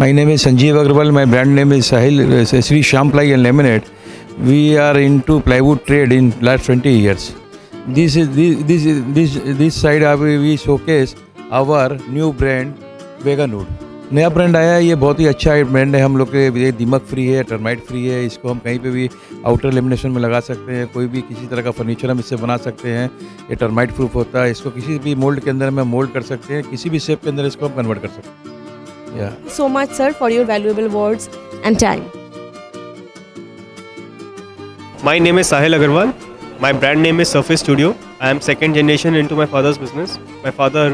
My name is Sanjeev Agarwal. My brand name is Sahil Sri Shyam Ply and Laminate. We are into plywood trade in last 20 years. This side we showcase our new brand Veganwood. नया brand आया है, ये बहुत ही अच्छा brand है हम लोग के। ये दीमक फ्री है, टर्माइट फ्री है। इसको हम कहीं पे भी आउटर लेमिनेशन में लगा सकते हैं। कोई भी किसी तरह का फर्नीचर हम इससे बना सकते हैं। ये टर्माइट प्रूफ होता है। इसको किसी भी मोल्ड के अंदर में मोल्ड कर सकते हैं, किसी भी शेप के अंदर इसको हम कन्वर्ट कर सकते हैं। So much sir for your valuable words and time. My name is Sahil Agarwal. My brand name is Surface Studio. I am second generation into my father's business. My father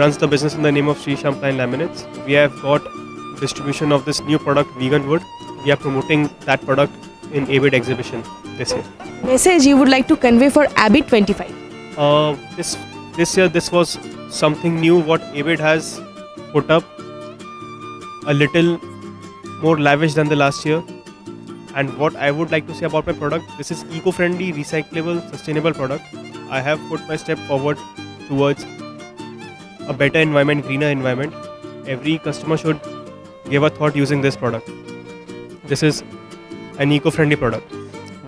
runs the business in the name of Sri Shyam Ply and Laminates. We have got distribution of this new product, Veganwood. We are promoting that product in ABID exhibition this year. Message you would like to convey for ABID 25? This year this was something new what ABID has put up. A little more lavish than the last year. And what I would like to say about my product, this is eco-friendly, recyclable, sustainable product. I have put my step forward towards a better environment, greener environment. Every customer should give a thought using this product. This is an eco-friendly product.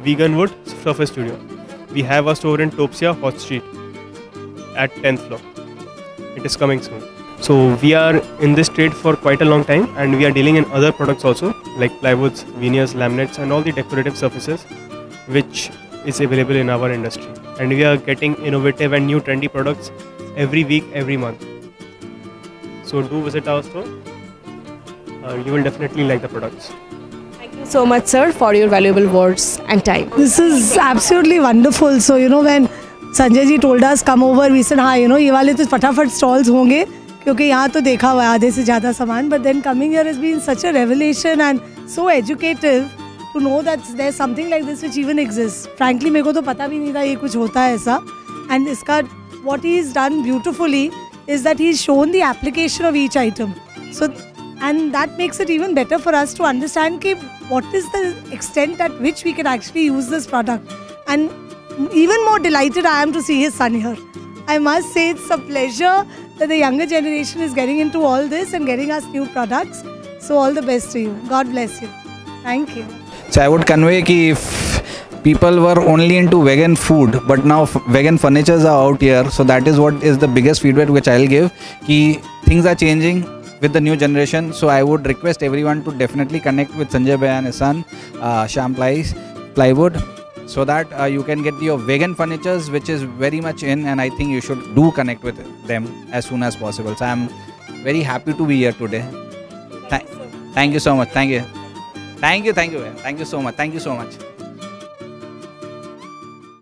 Veganwood Surface Studio. We have a store in Topsia, Hot Street at 10th floor. It is coming soon. So we are in this trade for quite a long time, and we are dealing in other products also like plywoods, veneers, laminates and all the decorative surfaces which is available in our industry. And we are getting innovative and new trendy products every week, every month. So do visit our store. You will definitely like the products. Thank you so much sir for your valuable words and time. This is absolutely wonderful. So when Sanjay ji told us come over, we said हाँ ये वाले तो फटाफट stalls होंगे क्योंकि यहाँ तो देखा हुआ है आधे से ज़्यादा सामान. But then coming here has been such a revelation and so educative to know that there's something like this which even exists. Frankly मेरे को तो पता भी नहीं था ये कुछ होता है ऐसा. And इसका what he's done beautifully is that he's shown the application of each item. So and that makes it even better for us to understand कि what is the extent at which we can actually use this product. And even more delighted I am to see his son here. I must say it's a pleasure that the younger generation is getting into all this and getting us new products. So all the best to you. God bless you. Thank you. So I would convey कि if people were only into vegan food, but now vegan furnitures are out here. So that is what is the biggest feedback which I'll give. कि things are changing with the new generation. So I would request everyone to definitely connect with Sanjay Bhai and his son, Shyam Plywood, so that you can get your vegan furnitures, which is very much in, and I think you should do connect with them as soon as possible. So I'm very happy to be here today. Thank you so much. Thank you so much. Thank you so much.